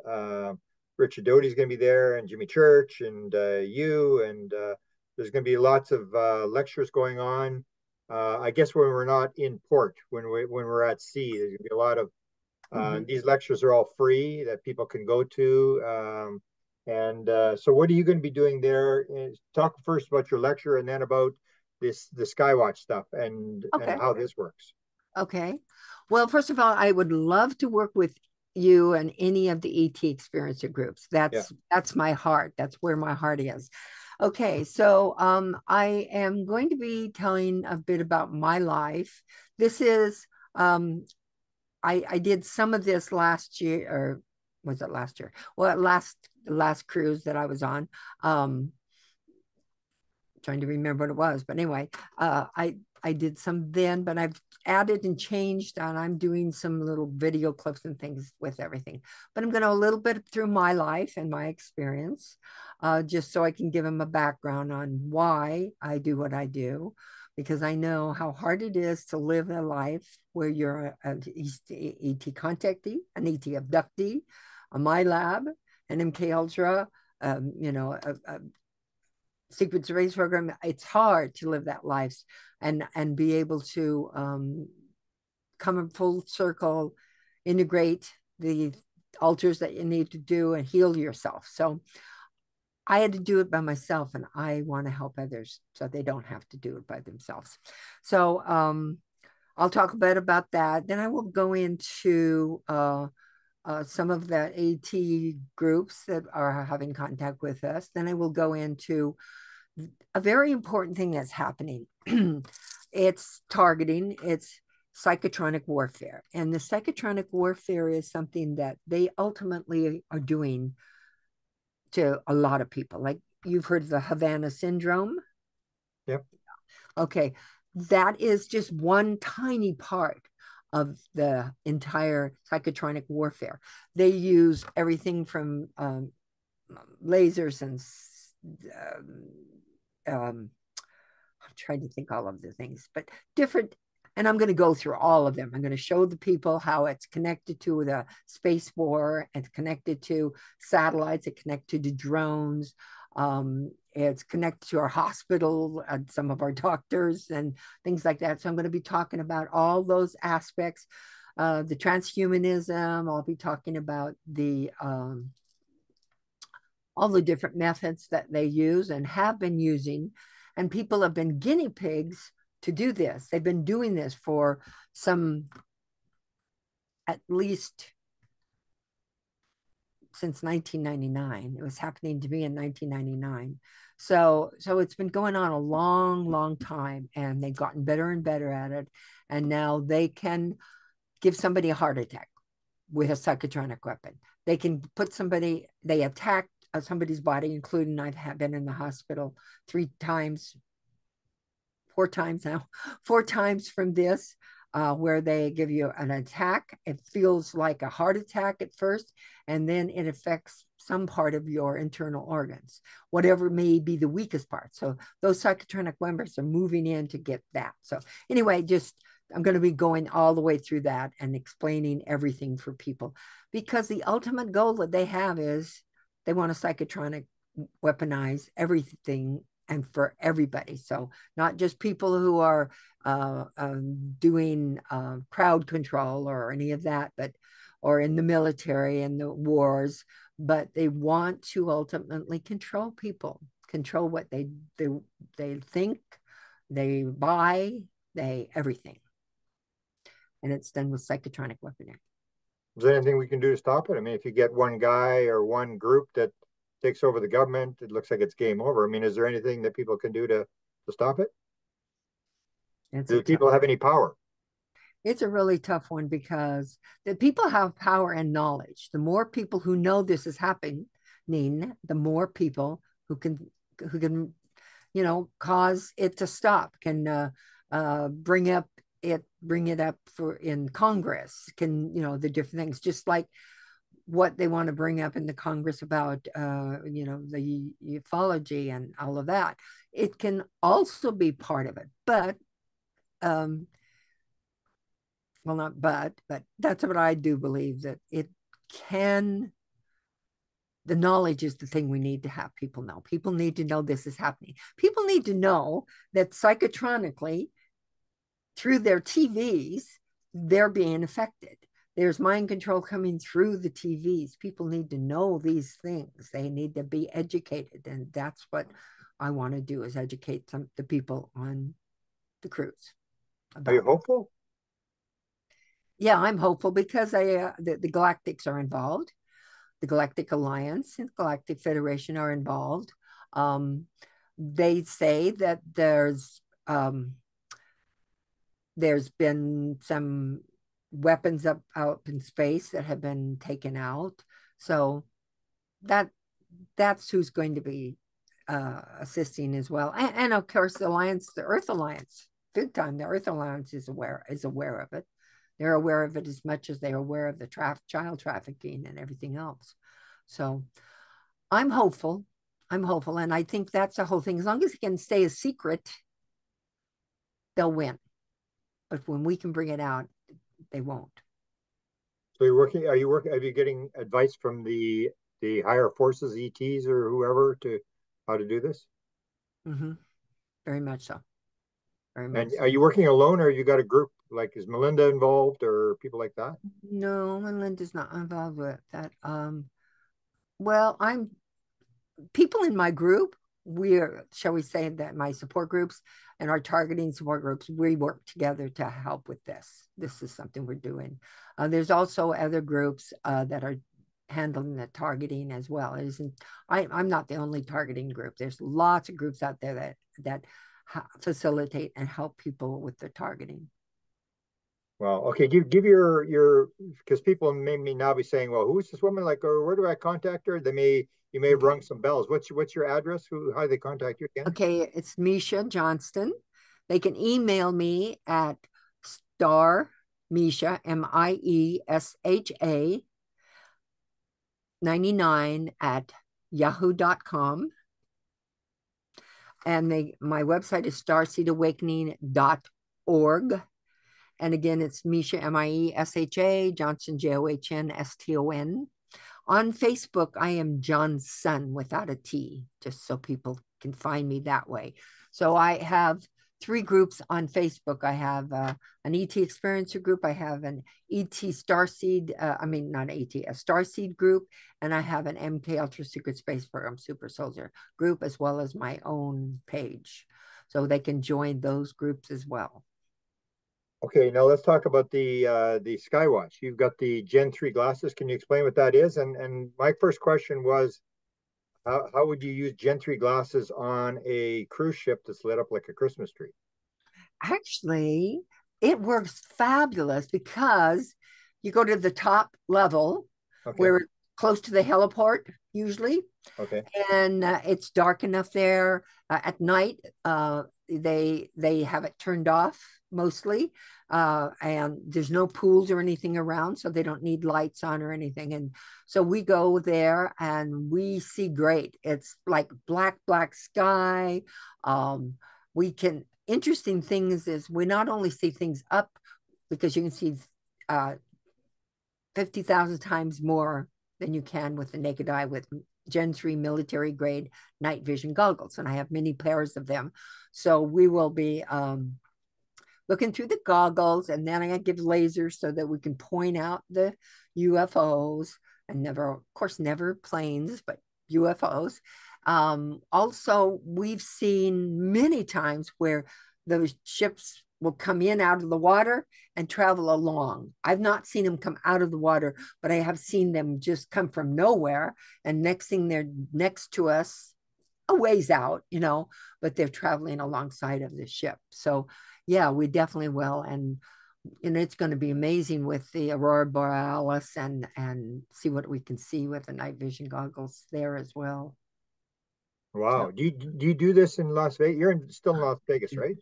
Richard Doty's going to be there, and Jimmy Church, and you, and there's going to be lots of lectures going on. I guess when we're not in port, when we're at sea, there's going to be a lot of Mhm. these lectures are all free that people can go to. And so, what are you going to be doing there? Talk first about your lecture, and then about the Skywatch stuff and Okay. how this works. Okay. Well, first of all, I would love to work with you and any of the ET experiencer groups. Yeah. That's my heart. That's where my heart is. Okay, so I am going to be telling a bit about my life. This is I did some of this last year, or was it last year? Well, last cruise that I was on. Um, Trying to remember what it was, but anyway, I did some then, but I've added and changed, and I'm doing some little video clips and things with everything. But I'm going to a little bit through my life and my experience, just so I can give them a background on why I do what I do, because I know how hard it is to live a life where you're an ET contactee, an ET abductee, a My Lab, an MK Ultra, a secret surveillance program. It's hard to live that life and be able to come in full circle, integrate the altars that you need to do and heal yourself. So I had to do it by myself, and I want to help others so they don't have to do it by themselves. So I'll talk a bit about that. Then I will go into some of the AT groups that are having contact with us. Then I will go into a very important thing that's happening. It's targeting, it's psychotronic warfare. And the psychotronic warfare is something that they ultimately are doing to a lot of people. Like, you've heard of the Havana syndrome. Yep. Okay, that is just one tiny part of the entire psychotronic warfare. They use everything from lasers and I'm trying to think all of the things, but different. And I'm going to go through all of them. I'm going to show the people how it's connected to the space war, it's connected to satellites, it's connected to drones. It's connected to our hospital and some of our doctors and things like that. So I'm going to be talking about all those aspects, the transhumanism. I'll be talking about all the different methods that they use and have been using. And people have been guinea pigs to do this. They've been doing this for at least since 1999. It was happening to me in 1999. So it's been going on a long time, and they've gotten better and better at it. And now they can give somebody a heart attack with a psychotronic weapon. They can put they attack somebody's body, including I've been in the hospital 4 times now, 4 times from this, where they give you an attack. It feels like a heart attack at first, and then it affects some part of your internal organs, whatever may be the weakest part. So those psychotronic members are moving in to get that. So anyway, I'm going to be going all the way through that and explaining everything for people, because the ultimate goal that they have is they want to psychotronic weaponize everything and for everybody. So not just people who are doing crowd control or any of that, or in the military and the wars, but they want to ultimately control people, control what they think, they buy, everything. And it's done with psychotronic weaponry. Is there anything we can do to stop it? I mean, if you get one guy or one group that takes over the government, it looks like it's game over. I mean, is there anything that people can do to stop it? Do people have any power? It's a really tough one, because the people have power and knowledge. The more people who know this is happening, the more people who can cause it to stop, can bring it up in Congress, can the different things, just like what they want to bring up in the Congress about the ufology and all of that. It can also be part of it, but well, not but that's what I do believe, that it can. The knowledge is the thing we need to have people know. People need to know this is happening. People need to know that psychotronically, through their TVs, they're being affected. There's mind control coming through the TVs. People need to know these things. They need to be educated. And that's what I want to do, is educate the people on the cruise. Are you hopeful? Yeah, I'm hopeful, because the Galactics are involved. The Galactic Alliance and Galactic Federation are involved. They say that there's been some weapons out in space that have been taken out. So that's who's going to be assisting as well. And of course, the Earth Alliance, big time. The Earth Alliance is aware of it. They're aware of it as much as they're aware of the child trafficking and everything else. So I'm hopeful. And I think that's the whole thing. As long as it can stay a secret, they'll win. But when we can bring it out, they won't. So are you getting advice from the higher forces, ETs or whoever, to how to do this? Mm-hmm. Very much so. And are you working alone, or you got a group? Like, is Melinda involved or people like that? No, Melinda's not involved with that. Well, people in my group, shall we say that my support groups and our targeting support groups, we work together to help with this. This is something we're doing. There's also other groups that are handling the targeting as well. I'm not the only targeting group. There's lots of groups out there that facilitate and help people with the targeting. Well, okay, give your because people may now be saying, well, who's this woman, like, or where do I contact her? You may have rung some bells. What's your address? How do they contact you again? Okay, it's Miesha Johnston. They can email me at Star Miesha, Miesha 99 at yahoo.com. And my website is starseedawakening.org. And again, it's Miesha, Miesha, Johnston, Johnston. On Facebook, I am Johnston without a T, just so people can find me that way. So I have 3 groups on Facebook. I have an ET Experiencer group. I have an ET Starseed, not ET, a Starseed group. And I have an MK Ultra Secret Space Program Super Soldier group, as well as my own page. So they can join those groups as well. Okay, now let's talk about the Skywatch. You've got the Gen 3 glasses. Can you explain what that is? And my first question was, how would you use Gen 3 glasses on a cruise ship that's lit up like a Christmas tree? Actually, it works fabulous because you go to the top level where it's close to the heliport usually. Okay. And it's dark enough there at night. They have it turned off mostly, and there's no pools or anything around, so they don't need lights on or anything. And so we go there and we see great. It's like black sky. We can interesting things is we not only see things up because you can see 50,000 times more than you can with the naked eye with Gen 3 military grade night vision goggles. And I have many pairs of them. So we will be looking through the goggles, and then I give lasers so that we can point out the UFOs and never planes, but UFOs. Also, we've seen many times where those ships will come in out of the water and travel along. I've not seen them come out of the water, but I have seen them just come from nowhere. And next thing they're next to us, a ways out, but they're traveling alongside of the ship. So yeah, we definitely will. And it's going to be amazing with the Aurora Borealis and see what we can see with the night vision goggles there as well. Wow. Do you do this in Las Vegas? You're still in Las Vegas, right?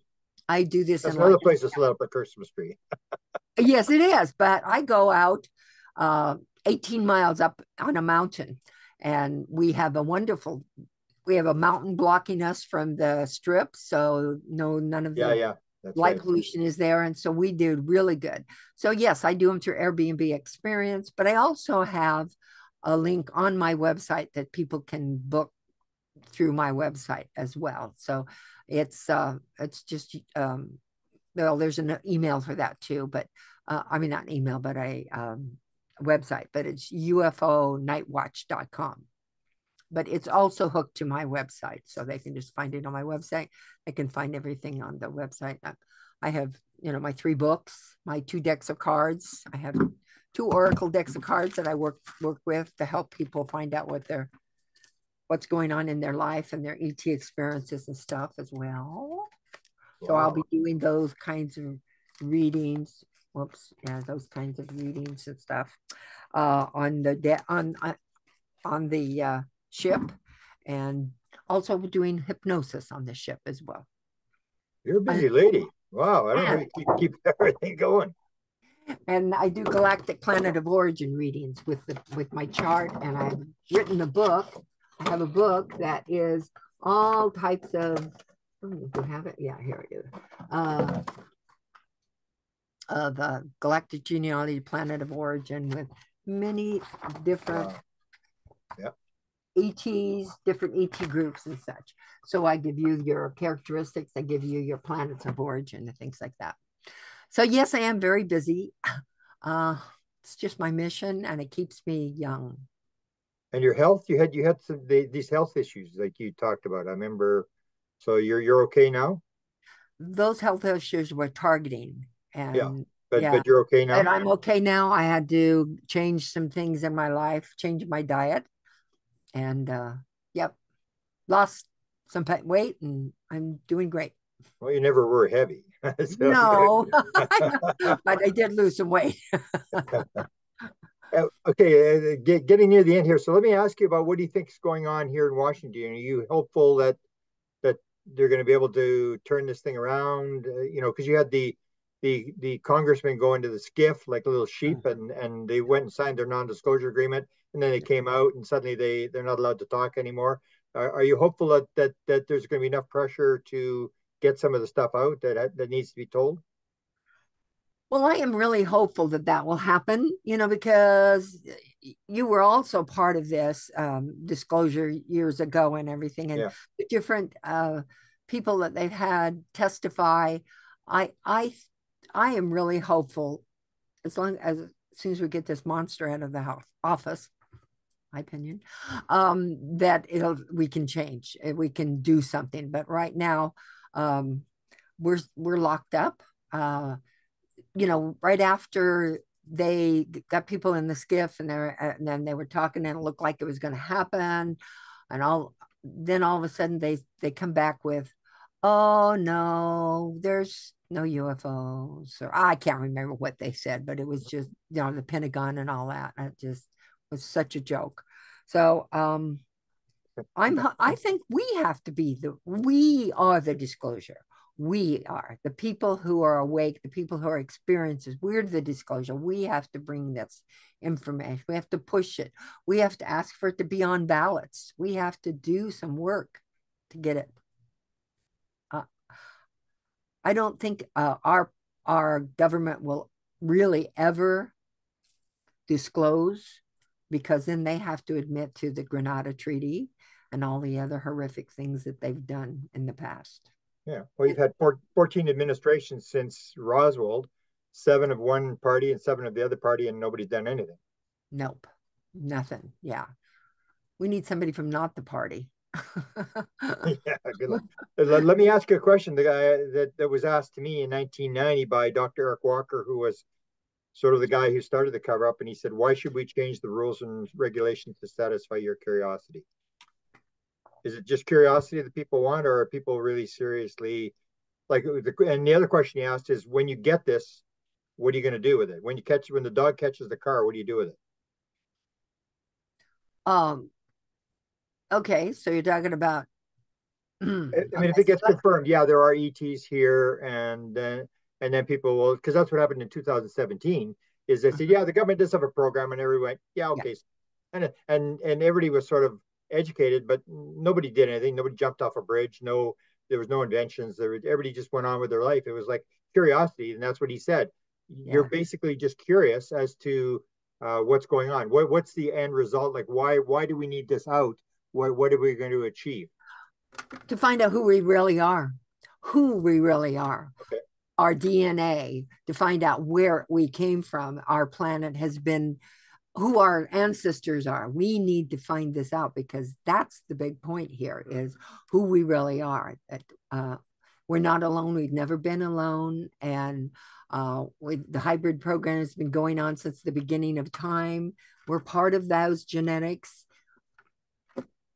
I do this. That's another place that's lit up a Christmas tree. Yes, it is. But I go out 18 miles up on a mountain, and we have a mountain blocking us from the strip. So none of the light pollution is there. And so we do really good. So yes, I do them through Airbnb Experience, but I also have a link on my website that people can book through my website as well. So it's just there's an email for that too, but not an email, but a website, but it's UFOnightwatch.com. But it's also hooked to my website, so they can just find it on my website. They can find everything on the website. I have my 3 books, my 2 decks of cards. I have 2 oracle decks of cards that I work with to help people find out what's going on in their life and their ET experiences and stuff as well. Wow. So I'll be doing those kinds of readings. Those kinds of readings and stuff on the ship, and also doing hypnosis on the ship as well. You're a busy lady. Wow, I don't know how you keep everything going. And I do galactic planet of origin readings with my chart, and I've written a book. I have a book that is all types of. Do you have it? Yeah, here I do. Of galactic genealogy, planet of origin, with many different ETs, different ET groups and such. So I give you your characteristics, I give you your planets of origin and things like that. So yes, I am very busy. It's just my mission, and it keeps me young. And your health, you had these health issues like you talked about. I remember. So you're okay now? Those health issues were targeting, and but you're okay now? And I'm okay now. I had to change some things in my life, change my diet, and lost some weight, and I'm doing great. Well, you never were heavy. No, but I did lose some weight. Okay, getting near the end here. So let me ask you about what do you think is going on here in Washington? Are you hopeful that they're going to be able to turn this thing around? Because you had the the congressmen go into the skiff like little sheep, and they went and signed their non-disclosure agreement, and then they came out and suddenly they're not allowed to talk anymore. Are you hopeful that there's going to be enough pressure to get some of the stuff out that needs to be told? Well, I am really hopeful that that will happen, because you were also part of this disclosure years ago and everything, and Yeah. the different people that they've had testify. I I I am really hopeful as soon as we get this monster out of the office, my opinion, that we can change, we can do something. But right now, um, we're locked up. Right after they got people in the skiff, and then they were talking, and it looked like it was going to happen, and all of a sudden they come back with, oh no, there's no UFOs, or I can't remember what they said, but it was just the Pentagon and all that. It just was such a joke. So I think we are the disclosure. We are the people who are awake, the people who are experiencers. We're the disclosure. We have to bring this information. We have to push it. We have to ask for it to be on ballots. We have to do some work to get it. I don't think our government will really ever disclose, because then they have to admit to the Grenada Treaty and all the other horrific things that they've done in the past. Yeah. Well, you've had 14 administrations since Roswell, 7 of one party and 7 of the other party, and nobody's done anything. Nope. Nothing. Yeah. We need somebody from not the party. Yeah, good luck. Let me ask you a question. The guy that was asked to me in 1990 by Dr. Eric Walker, who was sort of the guy who started the cover up, and he said, "Why should we change the rules and regulations to satisfy your curiosity? Is it just curiosity that people want, or are people really seriously like?" And the other question he asked is, "When you get this, what are you going to do with it? When the dog catches the car, what do you do with it?" um. Okay, so you're talking about. I mean, if Okay, it gets confirmed, yeah, there are ETs here, and then people will, because that's what happened in 2017. Is they said, yeah, the government does have a program, and everyone went, yeah, yeah, okay, and everybody was sort of educated, but nobody did anything. Nobody jumped off a bridge. No, there was no inventions. Everybody just went on with their life. It was like curiosity, and that's what he said. You're yeah. basically just curious as to what's going on. What's the end result? Like, why do we need this out? What are we going to achieve? To find out who we really are, Okay. our DNA, to find out where we came from. Our planet has been, who our ancestors are. We need to find this out, because that's the big point here, is who we really are. That we're not alone. We've never been alone. And the hybrid program has been going on since the beginning of time. We're part of those genetics.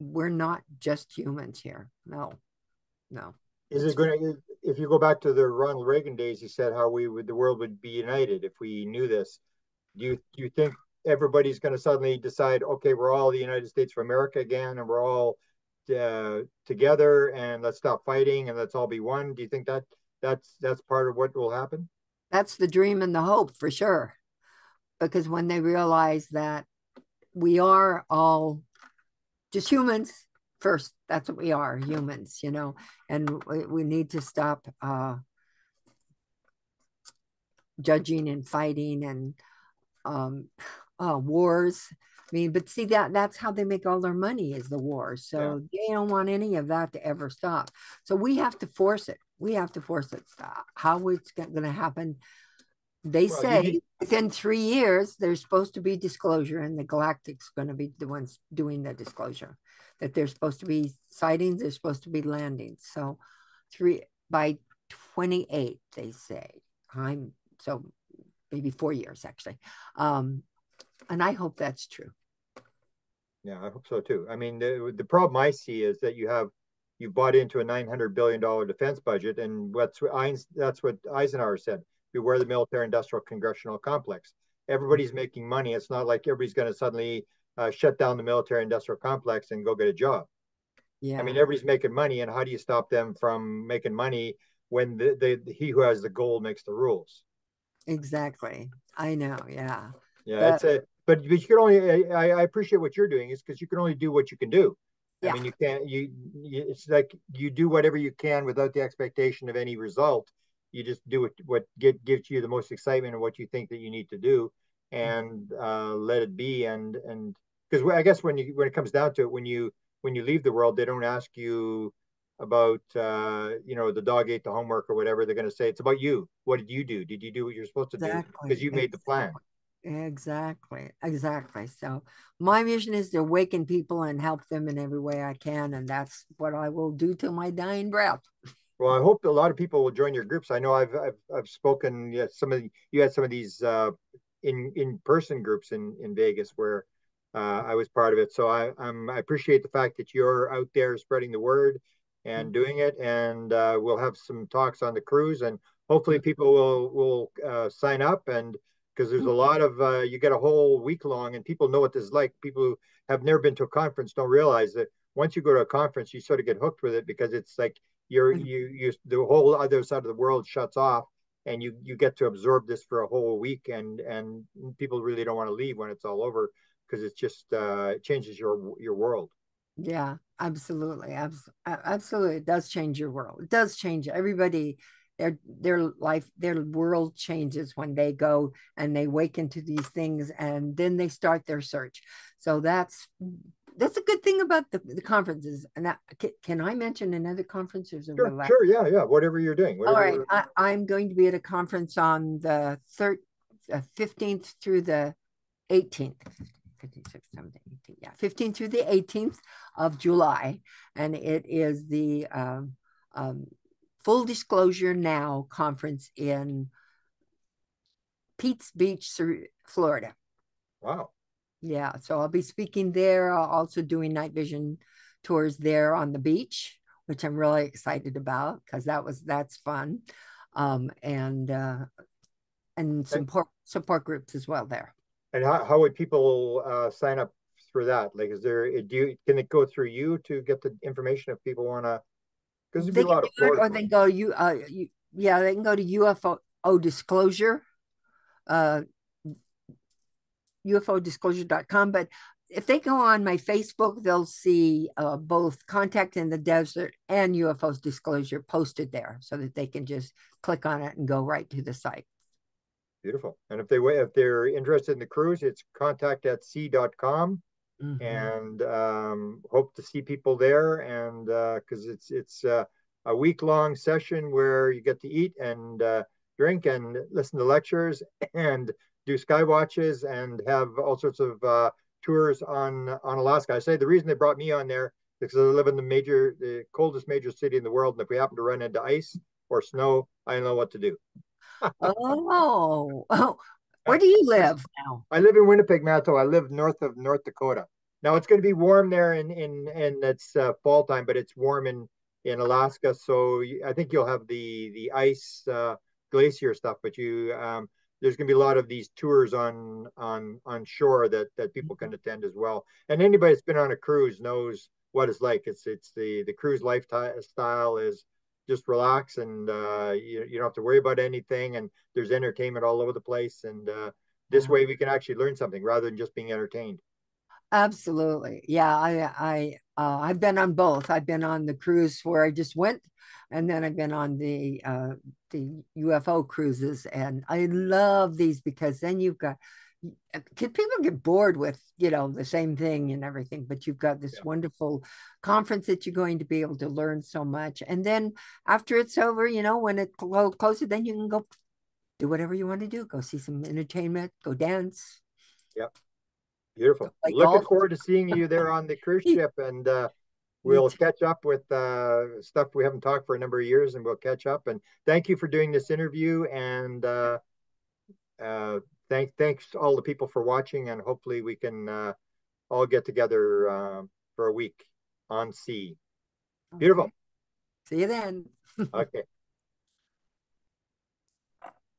We're not just humans here. No, no. Is it going to, if you go back to the Ronald Reagan days, he said how the world would be united if we knew this. Do you think everybody's going to suddenly decide, okay, we're all the United States of America again, and we're all together, and let's stop fighting, and let's all be one? Do you think that's part of what will happen? That's the dream and the hope for sure. Because when they realize that we are all just humans first, that's what we are, humans, and we need to stop judging and fighting and wars. I mean, but see, that's how they make all their money, is the wars. Yeah. So they don't want any of that to ever stop. So we have to force it. We have to force it. How it's going to happen? They Well, say within 3 years there's supposed to be disclosure, and the Galactic's going to be the ones doing the disclosure. That there's supposed to be sightings, there's supposed to be landings. So by 28, they say. So maybe 4 years actually. And I hope that's true. Yeah, I hope so too. I mean, the problem I see is that you bought into a $900 billion defense budget, and that's what Eisenhower said. Beware the military-industrial congressional complex. Everybody's making money. It's not like everybody's going to suddenly shut down the military-industrial complex and go get a job. Yeah. I mean, everybody's making money, and how do you stop them from making money when the he who has the goal makes the rules. Exactly. I know. Yeah. Yeah, The it's a but you can only I appreciate what you're doing is because you can only do what you can do. I yeah. mean, you can't it's like you do whatever you can without the expectation of any result. You just do what gives you the most excitement and what you think that you need to do, and let it be. And because I guess when it comes down to it, when you leave the world, they don't ask you about the dog ate the homework or whatever. They're going to say it's about you. What did you do? Did you do what you're supposed to do? Because Exactly. you made the plan. Exactly. Exactly. So my mission is to awaken people and help them in every way I can. And that's what I will do till my dying breath. Well, I hope a lot of people will join your groups. I know I've spoken. Yeah, you had some of these in person groups in Vegas where I was part of it. So I appreciate the fact that you're out there spreading the word and doing it. And we'll have some talks on the cruise, and hopefully people will sign up. And because there's a lot of you get a whole week long, and people know what this is like. People who have never been to a conference don't realize that once you go to a conference, you sort of get hooked with it because it's like you the whole other side of the world shuts off, and you get to absorb this for a whole week, and people really don't want to leave when it's all over because it's just it changes your world. Yeah, absolutely. Absolutely. It does change your world. It does change everybody. Their life, their world changes when they go and they wake into these things and then they start their search. So that's a good thing about the conferences. And can I mention another conference? Sure, yeah, yeah. Whatever you're doing, All right. whatever. I'm going to be at a conference on the 15th through the 18th. 15, 16, 17, 18, yeah, 15th through the 18th of July. And it is the Full Disclosure Now conference in Pete's Beach, Florida. Wow, Yeah, so I'll be speaking there, also doing night vision tours there on the beach, which I'm really excited about because that's fun. And and, support groups as well there. and how would people sign up for that? Like, is there can it go through you to get the information if people want to? Because there'd be They a can lot of do it, Florida or folks. they can go yeah, they can go to UFO disclosure, uh, UFOdisclosure.com. But if they go on my Facebook, they'll see both Contact in the Desert and UFO's Disclosure posted there so that they can just click on it and go right to the site. Beautiful. And if they're interested in the cruise, it's contact@c.com, Mm-hmm. and hope to see people there. And because it's a week long session where you get to eat and drink and listen to lectures and do sky watches and have all sorts of tours on Alaska. I say the reason they brought me on there is because I live in the coldest major city in the world, and if we happen to run into ice or snow, I know what to do. Oh, where do you Just live now? I live in Winnipeg, Manitoba. I live north of North Dakota. Now it's going to be warm there in it's fall time, but it's warm in Alaska. So I think you'll have the ice glacier stuff, but you there's going to be a lot of these tours on shore that people can attend as well. And anybody that's been on a cruise knows what it's like. It's the cruise lifestyle is just relax, and you don't have to worry about anything, and there's entertainment all over the place, and this Yeah. way we can actually learn something rather than just being entertained. Absolutely. Yeah, I've been on both. I've been on the cruise where I just went, and then I've been on the UFO cruises, and I love these because then you've got people get bored with the same thing and everything, but you've got this Yeah. wonderful conference that you're going to be able to learn so much, and then after it's over, when it closes, then you can go do whatever you want to do. Go see some entertainment, go dance, Yeah. go Beautiful. play Looking golf. forward to seeing you there on the cruise ship, and Me we'll too. catch up with stuff we haven't talked for a number of years, and we'll catch up. And thank you for doing this interview, and uh, thanks to all the people for watching, and hopefully we can all get together for a week on sea. Okay. Beautiful. See you then. Okay.